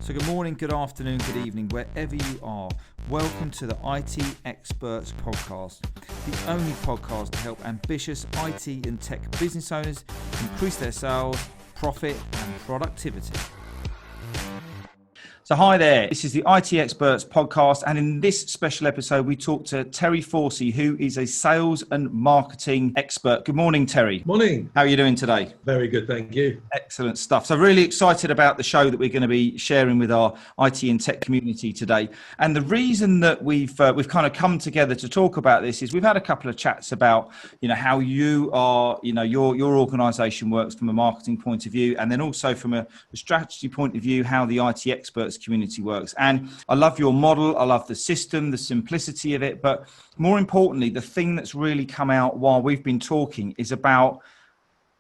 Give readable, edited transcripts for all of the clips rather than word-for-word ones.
So good morning, good afternoon, good evening, wherever you are. Welcome to the IT Experts Podcast, the only podcast to help ambitious IT and tech business owners increase their sales, profit and productivity. So hi there, this is the IT Experts Podcast, and in this special episode we talk to Terry Forsey, who is a sales and marketing expert. Good morning, Terry. Morning. How are you doing today? Very good, thank you. Excellent stuff. So really excited about the show that we're going to be sharing with our IT and tech community today. And the reason that we've kind of come together to talk about this is we've had a couple of chats about, how you are, your organization works from a marketing point of view, and then also from a strategy point of view, how the IT experts community works. And I love your model. I love the system, the simplicity of it. But more importantly, the thing that's really come out while we've been talking is about,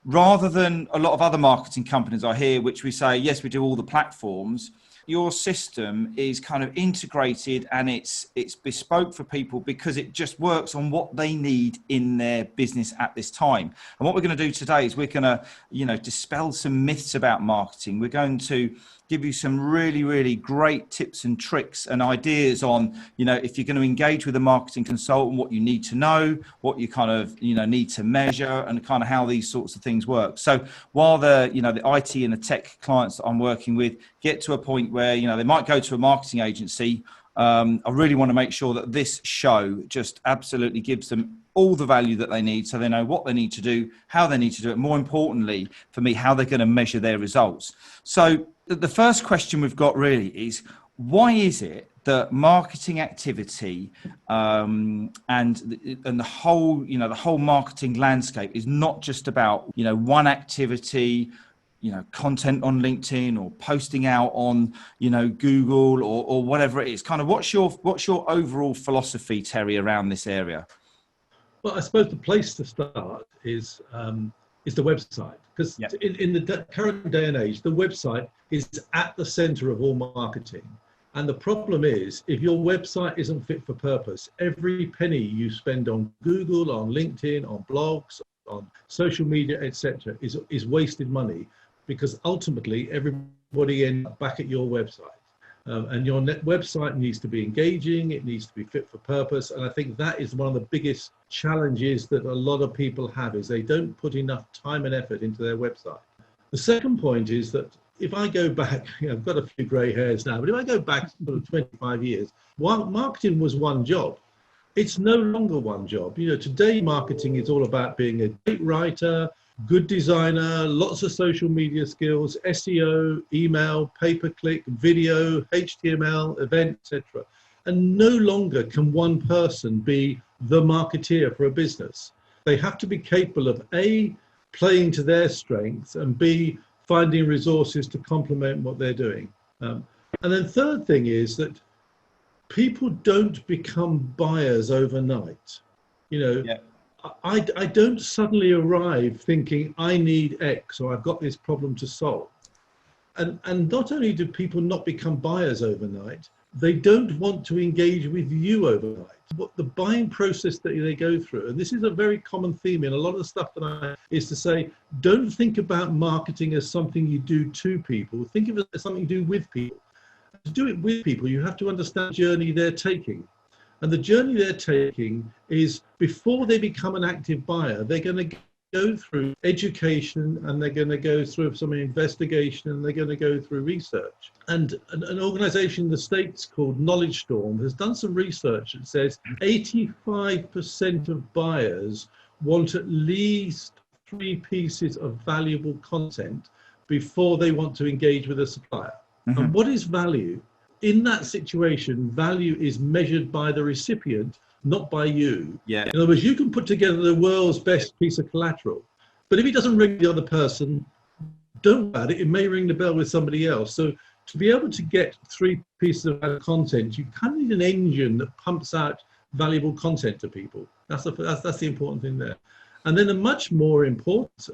rather than a lot of other marketing companies I hear, which we say, yes, we do all the platforms, your system is kind of integrated and it's bespoke for people because it just works on what they need in their business at this time. And what we're going to do today is we're going to, dispel some myths about marketing. We're going to give you some really, really great tips and tricks and ideas on, if you're going to engage with a marketing consultant, what you need to know, what you kind of, need to measure, and kind of how these sorts of things work. So while the IT and the tech clients that I'm working with get to a point where, they might go to a marketing agency, I really want to make sure that this show just absolutely gives them all the value that they need, so they know what they need to do, how they need to do it, more importantly for me, how they're going to measure their results. So the first question we've got really is, why is it that marketing activity and the whole marketing landscape is not just about one activity, content on LinkedIn or posting out on Google or whatever it is? Kind of what's your overall philosophy, Terry, around this area? Well, I suppose the place to start is the website, because in the current day and age, the website is at the center of all marketing. And the problem is, if your website isn't fit for purpose, every penny you spend on Google, on LinkedIn, on blogs, on social media, etc., is wasted money, because ultimately everybody ends up back at your website. And your website needs to be engaging, it needs to be fit for purpose. And I think that is one of the biggest challenges that a lot of people have, is they don't put enough time and effort into their website. The second point is that if I go back, I've got a few gray hairs now, but if I go back sort of 25 years, while marketing was one job, it's no longer one job. Today marketing is all about being a great writer, good designer, lots of social media skills, SEO, email, pay-per-click, video, HTML, event, etc. And no longer can one person be the marketeer for a business. They have to be capable of A, playing to their strengths, and B, finding resources to complement what they're doing. And then third thing is that people don't become buyers overnight. I don't suddenly arrive thinking I need X or I've got this problem to solve. And not only do people not become buyers overnight, they don't want to engage with you overnight. What the buying process that they go through, and this is a very common theme in a lot of the stuff that is to say, don't think about marketing as something you do to people. Think of it as something you do with people. To do it with people, you have to understand the journey they're taking. And the journey they're taking is, before they become an active buyer, they're going to go through education, and they're going to go through some investigation, and they're going to go through research. And an organization in the States called Knowledge Storm has done some research that says 85% of buyers want at least 3 pieces of valuable content before they want to engage with a supplier. Mm-hmm. And what is value? In that situation, value is measured by the recipient, not by you. Yeah. In other words, you can put together the world's best piece of collateral, but if it doesn't ring the other person, don't worry about it. It may ring the bell with somebody else. So to be able to get 3 pieces of content, you kind of need an engine that pumps out valuable content to people. That's the important thing there. And then a much more important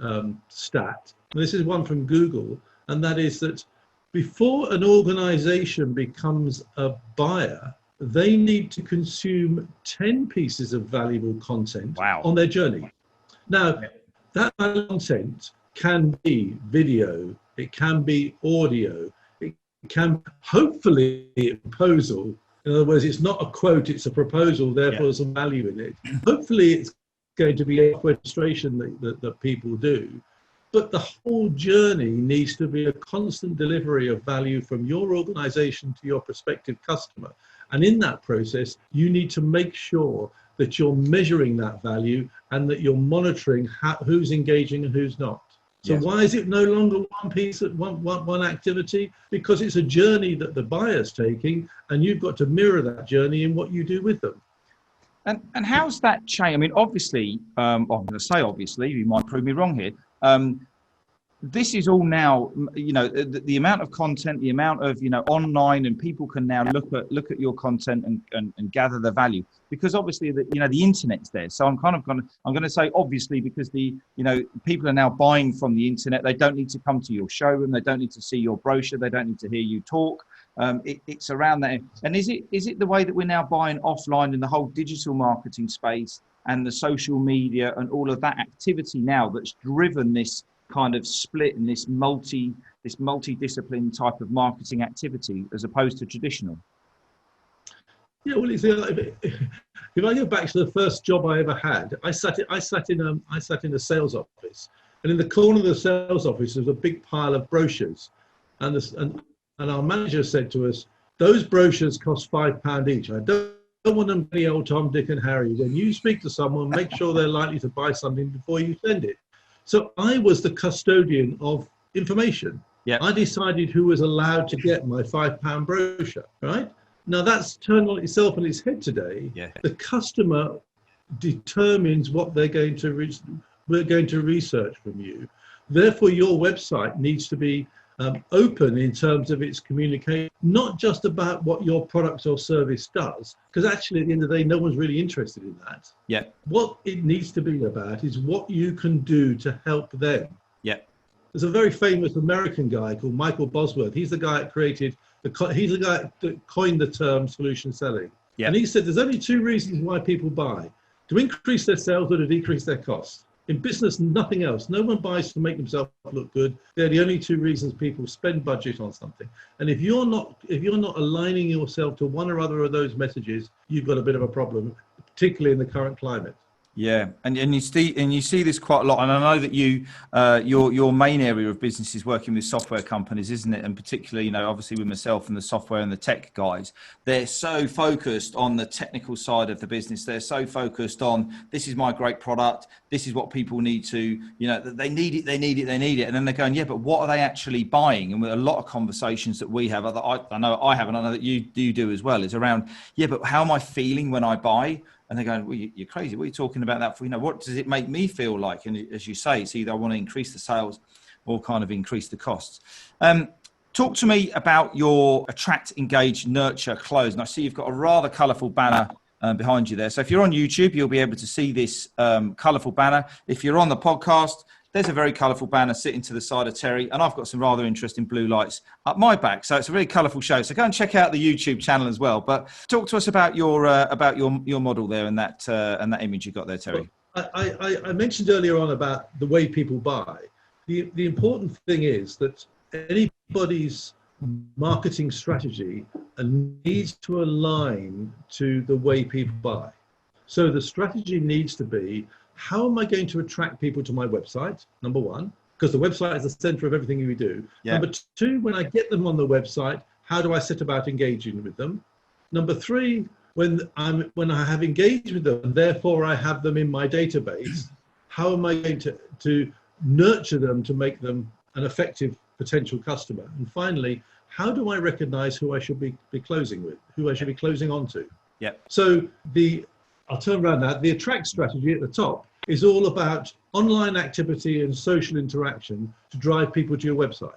stat, and this is one from Google, and that is that before an organization becomes a buyer, they need to consume 10 pieces of valuable content on their journey. Now, that content can be video, it can be audio, it can hopefully a proposal. In other words, it's not a quote, it's a proposal, therefore there's some value in it. Hopefully it's going to be a demonstration that people do. But the whole journey needs to be a constant delivery of value from your organization to your prospective customer. And in that process, you need to make sure that you're measuring that value and that you're monitoring who's engaging and who's not. So why is it no longer one piece, one activity? Because it's a journey that the buyer's taking, and you've got to mirror that journey in what you do with them. And how's that change? I mean, obviously, I'm going to say obviously, you might prove me wrong here. This is all now, the amount of content, the amount of, online, and people can now look at your content and gather the value, because obviously the internet's there. So I'm going to say obviously, because people are now buying from the internet. They don't need to come to your showroom. They don't need to see your brochure. They don't need to hear you talk. It's around that. And is it the way that we're now buying offline in the whole digital marketing space and the social media and all of that activity now that's driven this kind of split and this multi-discipline type of marketing activity as opposed to traditional? Yeah, well, if I go back to the first job I ever had, I sat in a sales office, and in the corner of the sales office was a big pile of brochures, and our manager said to us, "Those brochures cost £5 each. I don't want them to be old Tom, Dick, and Harry. When you speak to someone, make sure they're likely to buy something before you send it." So I was the custodian of information. I decided who was allowed to get my £5 brochure, right? Now that's turned on itself on its head today. The customer determines what they're going to research from you. Therefore, your website needs to be open in terms of its communication, not just about what your product or service does, because actually at the end of the day, no one's really interested in that. What it needs to be about is what you can do to help them. There's a very famous American guy called Michael Bosworth. He's the guy that coined the term solution selling. And he said there's only two reasons why people buy: to increase their sales or to decrease their costs. In business, nothing else. No one buys to make themselves look good. They're the only two reasons people spend budget on something. And if you're not aligning yourself to one or other of those messages, you've got a bit of a problem, particularly in the current climate. And you see this quite a lot. And I know that your main area of business is working with software companies, isn't it? And particularly, obviously with myself and the software and the tech guys, they're so focused on the technical side of the business. They're so focused on, this is my great product. This is what people need to, they need it. And then they're going, yeah, but what are they actually buying? And with a lot of conversations that we have, I know I have, and I know that you do as well, is around, yeah, but how am I feeling when I buy? And they're going, well, you're crazy. What are you talking about that for? What does it make me feel like? And as you say, it's either I want to increase the sales or kind of increase the costs. Talk to me about your attract, engage, nurture, close. And I see you've got a rather colourful banner behind you there. So if you're on YouTube, you'll be able to see this colourful banner. If you're on the podcast, there's a very colourful banner sitting to the side of Terry, and I've got some rather interesting blue lights up my back. So it's a really colourful show. So go and check out the YouTube channel as well. But talk to us about your model there and that image you got there, Terry. I mentioned earlier on about the way people buy. The important thing is that anybody's marketing strategy needs to align to the way people buy. So the strategy needs to be, how am I going to attract people to my website? Number one, because the website is the center of everything we do. Number two, when I get them on the website, how do I set about engaging with them? Number three, when I have engaged with them, and therefore I have them in my database, how am I going to nurture them to make them an effective potential customer? And finally, how do I recognize who I should be closing with, who I should be closing onto? So I'll turn around now. The attract strategy at the top is all about online activity and social interaction to drive people to your website.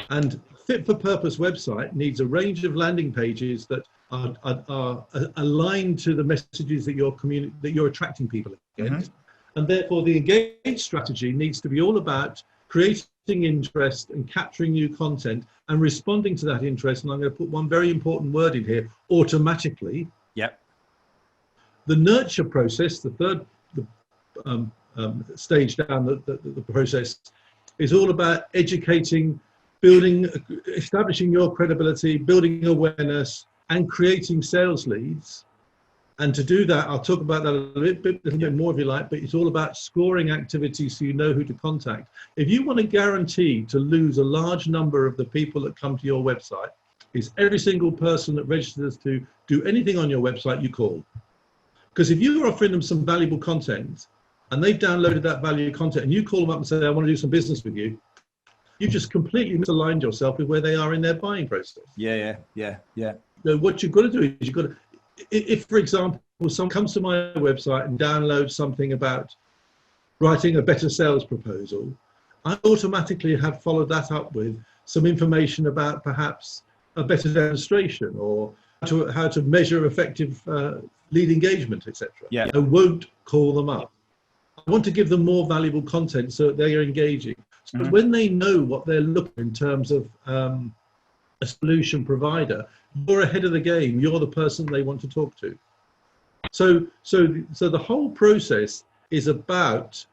And fit for purpose website needs a range of landing pages that are aligned to the messages that you're attracting people against. And therefore the engage strategy needs to be all about creating interest and capturing new content and responding to that interest. And I'm going to put one very important word in here: automatically. The nurture process, the third stage down the process, is all about educating establishing your credibility, building awareness, and creating sales leads. And to do that, I'll talk about that a little bit more if you like, but it's all about scoring activities so you know who to contact. If you want to guarantee to lose a large number of the people that come to your website, is every single person that registers to do anything on your website you call. Because if you're offering them some valuable content and they've downloaded that valuable content and you call them up and say, I want to do some business with you, you've just completely misaligned yourself with where they are in their buying process. Yeah. So what you've got to do is you've got to, if, for example, someone comes to my website and downloads something about writing a better sales proposal, I automatically have followed that up with some information about perhaps a better demonstration or how to measure effective lead engagement, etc. Yeah. I won't call them up. I want to give them more valuable content so that they are engaging. So when they know what they're looking for in terms of a solution provider, you're ahead of the game. You're the person they want to talk to. So the whole process is about,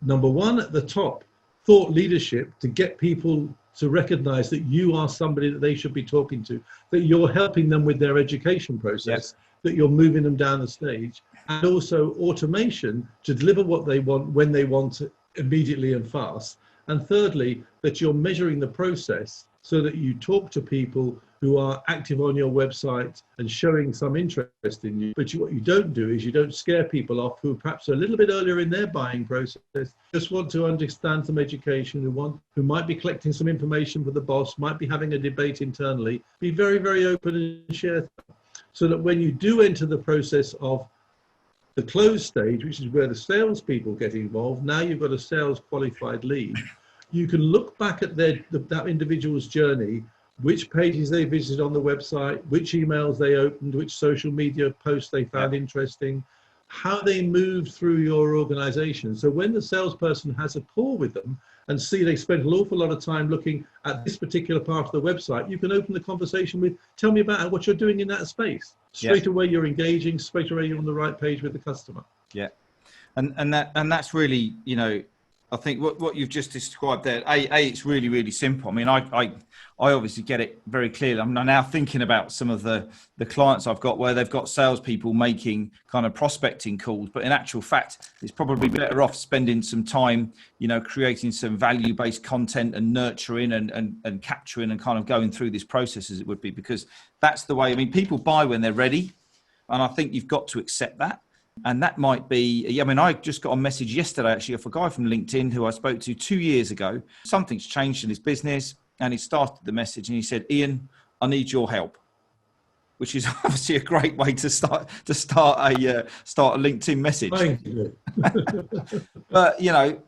number one, at the top, thought leadership to get people to recognize that you are somebody that they should be talking to, that you're helping them with their education process, that you're moving them down the stage, and also automation to deliver what they want when they want it immediately and fast. And thirdly, that you're measuring the process so that you talk to people who are active on your website and showing some interest in you. But what you don't do is you don't scare people off who perhaps are a little bit earlier in their buying process, just want to understand some education, who might be collecting some information for the boss, might be having a debate internally. Be very, very open and share, so that when you do enter the process of the close stage, which is where the salespeople get involved, now you've got a sales qualified lead. You can look back at that individual's journey, which pages they visited on the website, which emails they opened, which social media posts they found interesting, how they moved through your organization. So when the salesperson has a call with them and see they spent an awful lot of time looking at this particular part of the website, you can open the conversation with, tell me about what you're doing in that space. Straight away you're engaging, straight away you're on the right page with the customer. Yeah. And that's really, I think what you've just described there, it's really, really simple. I mean, I obviously get it very clearly. I'm now thinking about some of the clients I've got where they've got salespeople making kind of prospecting calls, but in actual fact, it's probably better off spending some time, creating some value-based content and nurturing and capturing and kind of going through this process as it would be, because that's the way. I mean, people buy when they're ready, and I think you've got to accept that. And that might be, I just got a message yesterday, actually, of a guy from LinkedIn who I spoke to 2 years ago. Something's changed in his business, and he started the message and he said, Ian, I need your help, which is obviously a great way to start a LinkedIn message. But,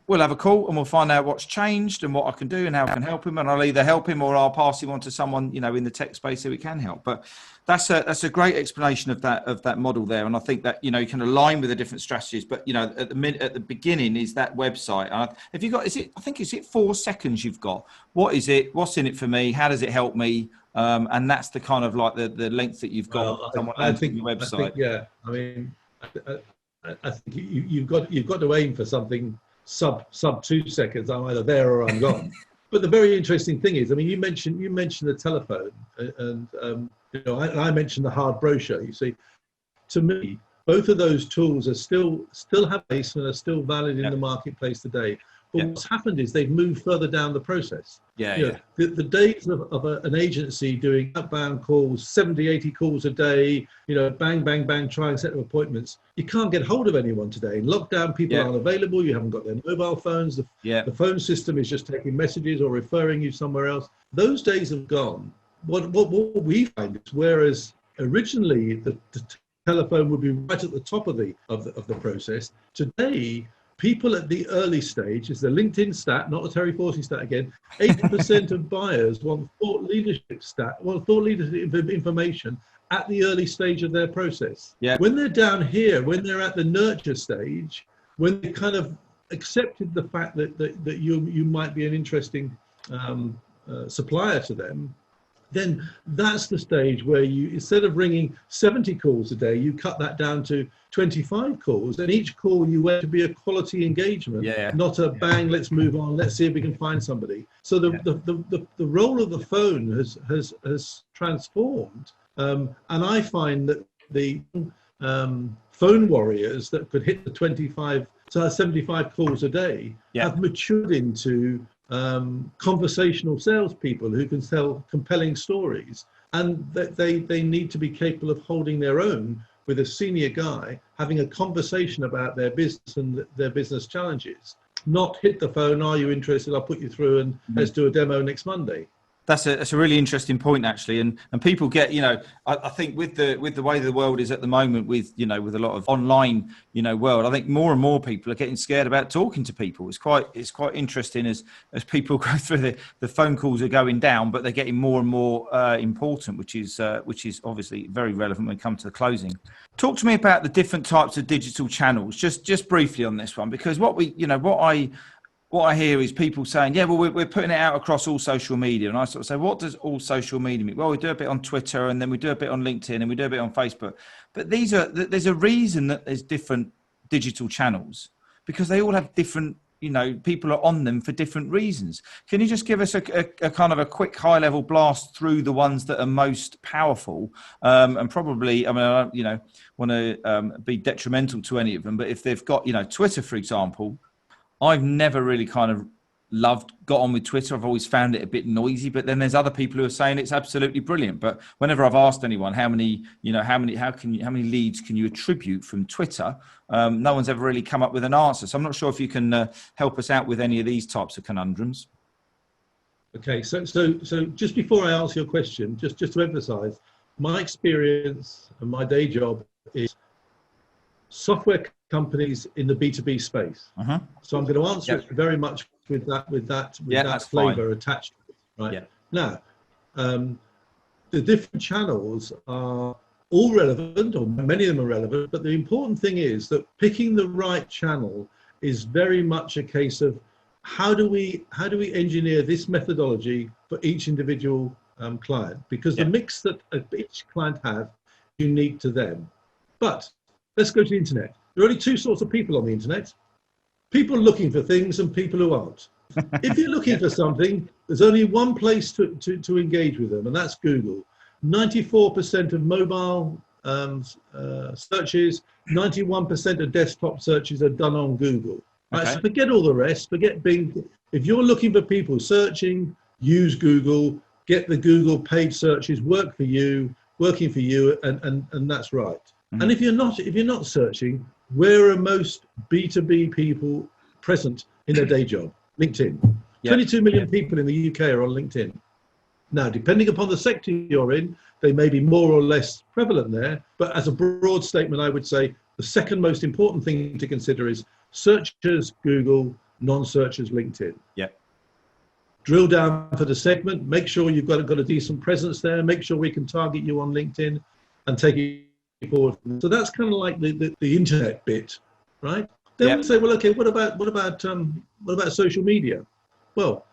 we'll have a call and we'll find out what's changed and what I can do and how I can help him. And I'll either help him or I'll pass him on to someone, in the tech space so we can help. But that's a great explanation of that model there. And I think that, you can align with the different strategies. But, at the beginning is that website. Have you got, is it 4 seconds you've got? What is it? What's in it for me? How does it help me? And that's the kind of like the length that you've got. Well, I think your website. I think you've got to aim for something sub 2 seconds. I'm either there or I'm gone. But the very interesting thing is, you mentioned the telephone, and I mentioned the hard brochure. You see, to me, both of those tools are still have place and are still valid in the marketplace today. But what's happened is they've moved further down the process. The days of an agency doing outbound calls, 70, 80 calls a day, bang, bang, bang, try and set up appointments. You can't get hold of anyone today. In lockdown, people aren't available. You haven't got their mobile phones. The phone system is just taking messages or referring you somewhere else. Those days have gone. What we find is, whereas originally the telephone would be right at the top of the process, today, people at the early stage, is the LinkedIn stat, not the Terry Forsey stat again, 80% of buyers want thought leadership information at the early stage of their process. When they're down here, when they're at the nurture stage, when they kind of accepted the fact that you might be an interesting supplier to them, then that's the stage where you, instead of ringing 70 calls a day, you cut that down to 25 calls, and each call you want to be a quality engagement, not a bang, let's move on, let's see if we can find somebody. So the role of the phone has transformed, and I find that the phone warriors that could hit the 75 calls a day have matured into conversational salespeople who can tell compelling stories, and that they need to be capable of holding their own with a senior guy, having a conversation about their business and their business challenges. Not hit the phone, are you interested? I'll put you through and let's do a demo next Monday. That's a really interesting point, actually, and people get, I think with the way the world is at the moment, with a lot of online world, I think more and more people are getting scared about talking to people. It's quite interesting as people go through the phone calls are going down, but they're getting more and more important, which is obviously very relevant when we come to the closing. Talk to me about the different types of digital channels, just briefly on this one, because what I hear is people saying, we're putting it out across all social media. And I sort of say, what does all social media mean? Well, we do a bit on Twitter, and then we do a bit on LinkedIn, and we do a bit on Facebook. But there's a reason that there's different digital channels, because they all have different, people are on them for different reasons. Can you just give us a kind of a quick high level blast through the ones that are most powerful? And probably, I don't, want to be detrimental to any of them, but if they've got, Twitter, for example, I've never really kind of got on with Twitter. I've always found it a bit noisy, but then there's other people who are saying it's absolutely brilliant. But whenever I've asked anyone how many leads can you attribute from Twitter, no one's ever really come up with an answer. So I'm not sure if you can help us out with any of these types of conundrums. Okay, so just before I answer your question, just to emphasize, my experience and my day job is software companies in the B2B space. So I'm going to answer it very much with that flavor attached to it, right? Now, the different channels are all relevant, or many of them are relevant, but the important thing is that picking the right channel is very much a case of how do we engineer this methodology for each individual client, because the mix that each client have is unique to them. But let's go to the internet. There are only two sorts of people on the internet: people looking for things and people who aren't. If you're looking for something, there's only one place to engage with them, and that's Google. 94% of mobile searches, 91% of desktop searches are done on Google. Right? So forget all the rest, forget Bing. If you're looking for people searching, use Google, get the Google paid searches working for you, and that's right. And if you're not searching, where are most B2B people present in their day job? LinkedIn. 22 million people in the UK are on LinkedIn. Now, depending upon the sector you're in, they may be more or less prevalent there. But as a broad statement, I would say the second most important thing to consider is searchers Google, non-searchers LinkedIn. Drill down for the segment. Make sure you've got a decent presence there. Make sure we can target you on LinkedIn and take it forward. So that's kind of like the internet bit, right? Then we say, well, okay, what about social media? Well,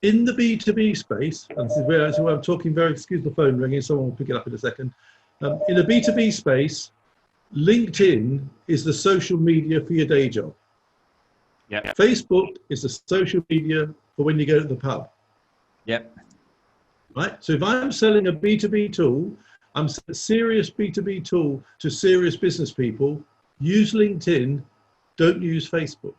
in the B2B space, and this is where I'm talking excuse the phone ringing, someone will pick it up in a second. In the B2B space, LinkedIn is the social media for your day job. Facebook is the social media for when you go to the pub. Right? So if I'm selling a B2B tool, I'm a serious B2B tool to serious business people, use LinkedIn, don't use Facebook.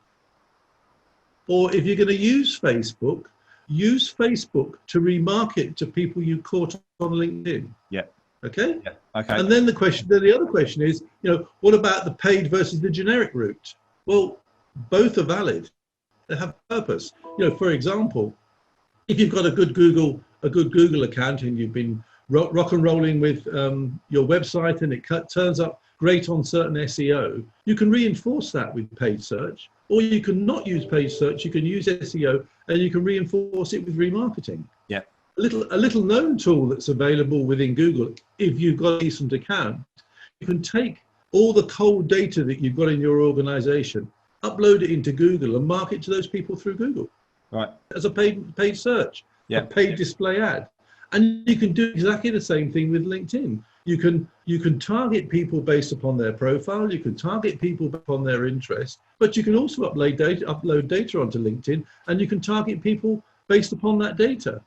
Or if you're going to use Facebook to remarket to people you caught on LinkedIn. Okay? And then the other question is, what about the paid versus the generic route? Well, both are valid. They have purpose. For example, if you've got a good Google account and you've been rock and rolling with your website and it turns up great on certain SEO, you can reinforce that with paid search, or you can not use paid search, you can use SEO and you can reinforce it with remarketing. A little known tool that's available within Google, if you've got a decent account, you can take all the cold data that you've got in your organization, upload it into Google and market to those people through Google. As a paid search, a paid display ad. And you can do exactly the same thing with LinkedIn. You can target people based upon their profile. You can target people upon their interest, but you can also upload data onto LinkedIn, and you can target people based upon that data.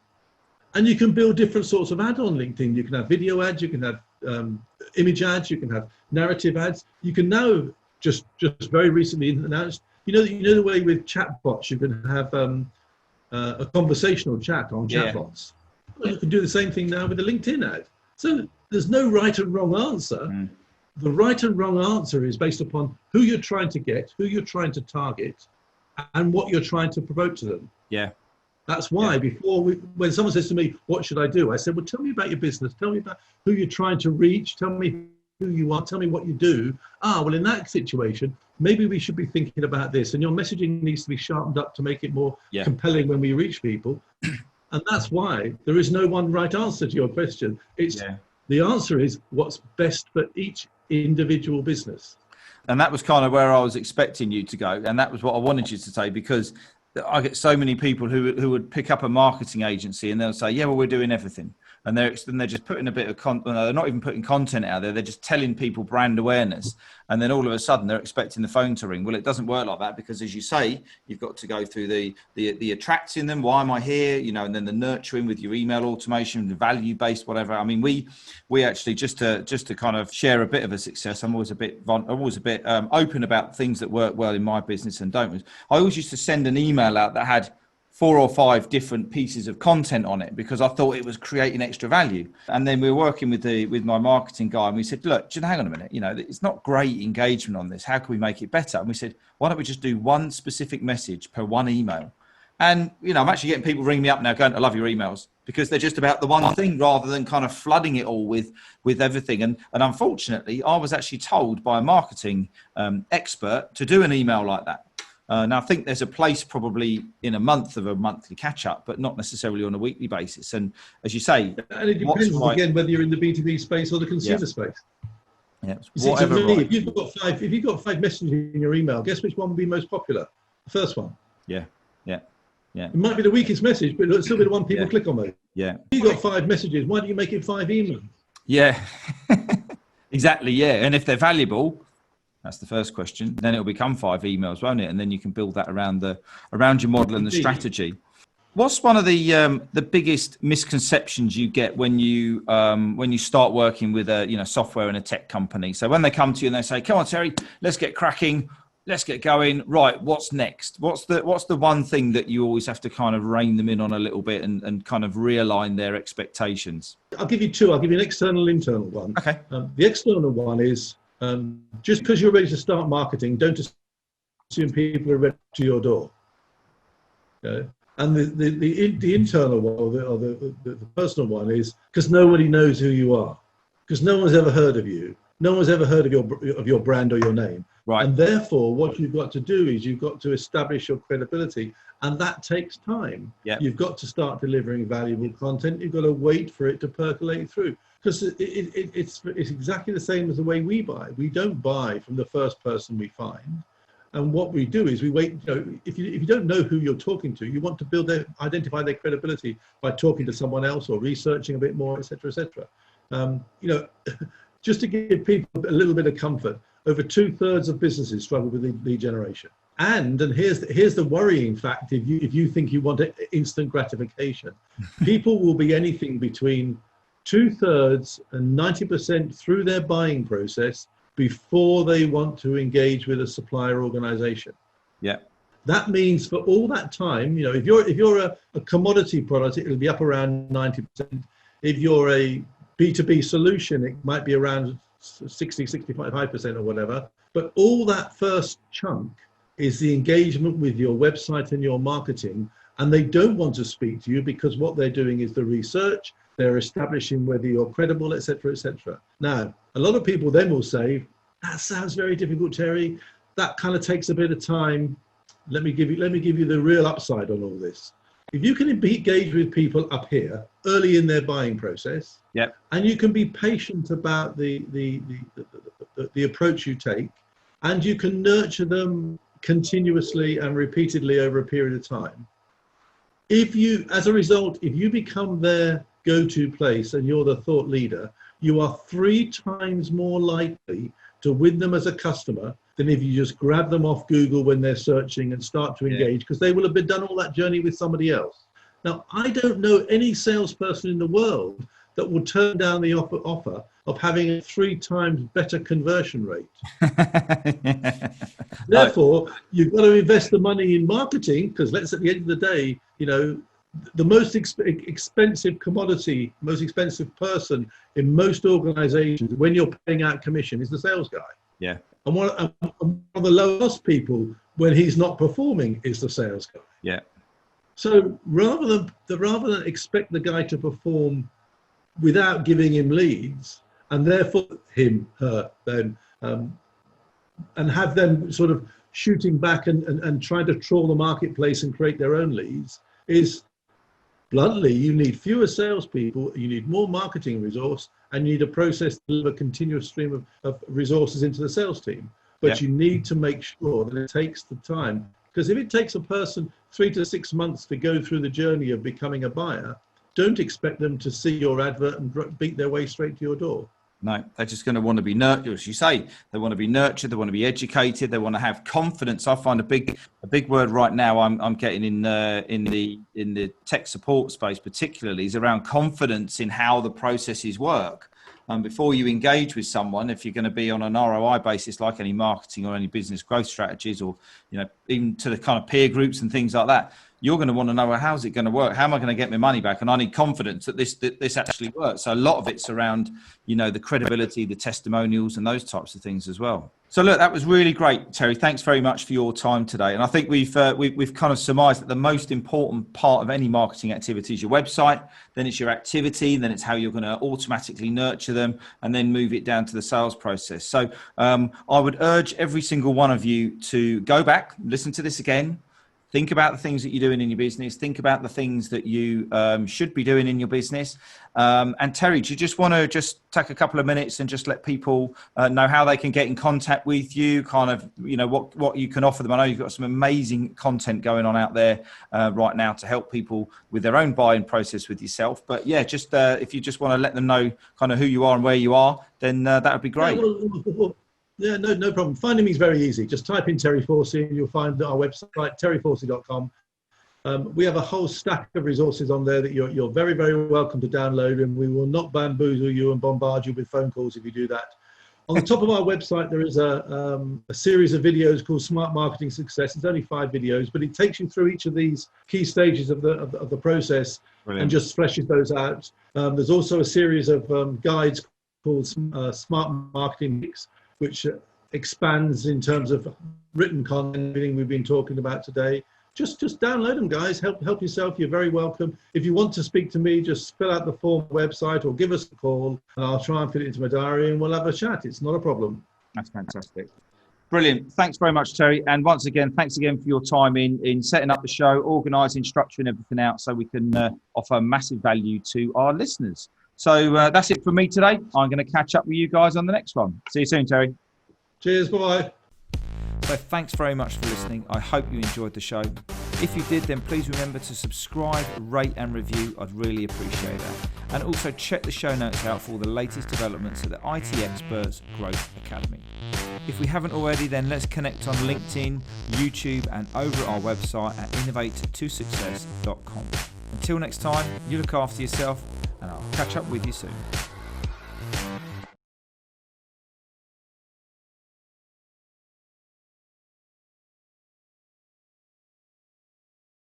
And you can build different sorts of ads on LinkedIn. You can have video ads, you can have image ads, you can have narrative ads. You can now just very recently announced, you know the way with chatbots, you can have a conversational chat on chatbots. Well, you can do the same thing now with a LinkedIn ad. So there's no right and wrong answer. The right and wrong answer is based upon who you're trying to get, who you're trying to target, and what you're trying to promote to them. Yeah. That's why when someone says to me, what should I do? I said, well, tell me about your business. Tell me about who you're trying to reach. Tell me who you are. Tell me what you do. Well, in that situation, maybe we should be thinking about this. And your messaging needs to be sharpened up to make it more compelling when we reach people. And that's why there is no one right answer to your question. The answer is what's best for each individual business. And that was kind of where I was expecting you to go. And that was what I wanted you to say, because I get so many people who would pick up a marketing agency and they'll say, yeah, well, we're doing everything. And they're just putting a bit of content. They're not even putting content out there. They're just telling people brand awareness. And then all of a sudden they're expecting the phone to ring. Well, it doesn't work like that, because as you say, you've got to go through the attracting them. Why am I here? And then the nurturing with your email automation, the value-based, whatever. I mean, we actually, just to kind of share a bit of a success, I'm always a bit open about things that work well in my business and don't. I always used to send an email out that had 4 or 5 different pieces of content on it, because I thought it was creating extra value. And then we were working with my marketing guy, and we said, look, hang on a minute, it's not great engagement on this. How can we make it better? And we said, why don't we just do one specific message per one email? And, I'm actually getting people ringing me up now going, I love your emails, because they're just about the one thing rather than kind of flooding it all with everything. And unfortunately, I was actually told by a marketing expert to do an email like that. Now, I think there's a place probably in a month of a monthly catch-up, but not necessarily on a weekly basis. And as you say, and it depends again whether you're in the B2B space or the consumer space. Yeah, whatever. If you've got 5 messages in your email, guess which one will be most popular? The first one. Yeah. It might be the weakest message, but it'll still be the one people click on. Yeah. If you've got 5 messages, why don't you make it 5 emails? Yeah, exactly. Yeah, and if they're valuable. That's the first question. Then it'll become 5 emails, won't it? And then you can build that around your model and the strategy. What's one of the biggest misconceptions you get when you start working with a software and a tech company? So when they come to you and they say, "Come on, Terry, let's get cracking, let's get going. Right, what's next?" What's the one thing that you always have to kind of rein them in on a little bit and kind of realign their expectations? I'll give you 2. I'll give you an external, internal one. Okay. The external one is. Just because you're ready to start marketing, don't assume people are ready to your door. Okay? And the internal one, or the personal one, is because nobody knows who you are, because no one's ever heard of you, no one's ever heard of your brand or your name. Right. And therefore, what you've got to do is you've got to establish your credibility, and that takes time. Yeah. You've got to start delivering valuable content. You've got to wait for it to percolate through. Because it's exactly the same as the way we buy. We don't buy from the first person we find, and what we do is we wait. If you don't know who you're talking to, you want to identify their credibility by talking to someone else or researching a bit more, etc., etc. Just to give people a little bit of comfort, over 2/3 of businesses struggle with lead generation. And here's the worrying fact: if you think you want instant gratification, people will be anything between 2/3 and 90% through their buying process before they want to engage with a supplier organization. Yeah. That means for all that time, if you're a commodity product, it'll be up around 90%. If you're a B2B solution, it might be around 65% or whatever. But all that first chunk is the engagement with your website and your marketing. And they don't want to speak to you because what they're doing is the research. They're establishing whether you're credible, etc., etc. Now, a lot of people then will say, "That sounds very difficult, Terry. That kind of takes a bit of time. Let me give you the real upside on all this." If you can engage with people up here early in their buying process, and you can be patient about the approach you take, and you can nurture them continuously and repeatedly over a period of time. As a result, if you become their go-to place and you're the thought leader, you are 3 times more likely to win them as a customer than if you just grab them off Google when they're searching and start to engage, because they will have done all that journey with somebody else. Now, I don't know any salesperson in the world that will turn down the offer of having a 3 times better conversion rate. Therefore, you've got to invest the money in marketing, because at the end of the day, the most expensive commodity, most expensive person in most organizations when you're paying out commission is the sales guy. Yeah. And one of the lowest people when he's not performing is the sales guy. Yeah. So rather than expect the guy to perform without giving him leads, and therefore him, her, them, and have them sort of shooting back and trying to trawl the marketplace and create their own leads, is bluntly, you need fewer salespeople, you need more marketing resource, and you need a process to deliver a continuous stream of resources into the sales team. But you need to make sure that it takes the time, because if it takes a person 3 to 6 months to go through the journey of becoming a buyer, don't expect them to see your advert and beat their way straight to your door. No, they're just going to want to be nurtured, as you say. They want to be nurtured. They want to be educated. They want to have confidence. I find a big word right now I'm getting in the tech support space, particularly, is around confidence in how the processes work. Before you engage with someone, if you're going to be on an ROI basis, like any marketing or any business growth strategies, or even to the kind of peer groups and things like that, you're going to want to know, well, how's it going to work? How am I going to get my money back? And I need confidence that this actually works. So a lot of it's around, the credibility, the testimonials, and those types of things as well. So look, that was really great, Terry. Thanks very much for your time today. And I think we've kind of surmised that the most important part of any marketing activity is your website, then it's your activity, then it's how you're going to automatically nurture them, and then move it down to the sales process. So I would urge every single one of you to go back, listen to this again. Think about the things that you're doing in your business. Think about the things that you should be doing in your business. And Terry, do you just want to just take a couple of minutes and just let people know how they can get in contact with you, kind of, what you can offer them? I know you've got some amazing content going on out there right now to help people with their own buying process with yourself. But yeah, just if you just want to let them know kind of who you are and where you are, then that would be great. Yeah, no problem. Finding me is very easy. Just type in Terry Forsey and you'll find our website, terryforsey.com. We have a whole stack of resources on there that you're very, very welcome to download, and we will not bamboozle you and bombard you with phone calls if you do that. On the top of our website, there is a series of videos called Smart Marketing Success. It's only 5 videos, but it takes you through each of these key stages of the process. Brilliant. And just fleshes those out. There's also a series of guides called Smart Marketing Mix, which expands in terms of written content, everything we've been talking about today. Just download them, guys. Help yourself. You're very welcome. If you want to speak to me, just fill out the form on the website or give us a call, and I'll try and fit it into my diary and we'll have a chat. It's not a problem. That's fantastic. Brilliant. Thanks very much, Terry. And once again, thanks again for your time in setting up the show, organising, structuring everything out so we can offer massive value to our listeners. So that's it for me today. I'm going to catch up with you guys on the next one. See you soon, Terry. Cheers. Bye-bye. So thanks very much for listening. I hope you enjoyed the show. If you did, then please remember to subscribe, rate and review. I'd really appreciate that. And also check the show notes out for all the latest developments at the IT Experts Growth Academy. If we haven't already, then let's connect on LinkedIn, YouTube and over at our website at innovatetosuccess.com. Until next time, you look after yourself, and I'll catch up with you soon.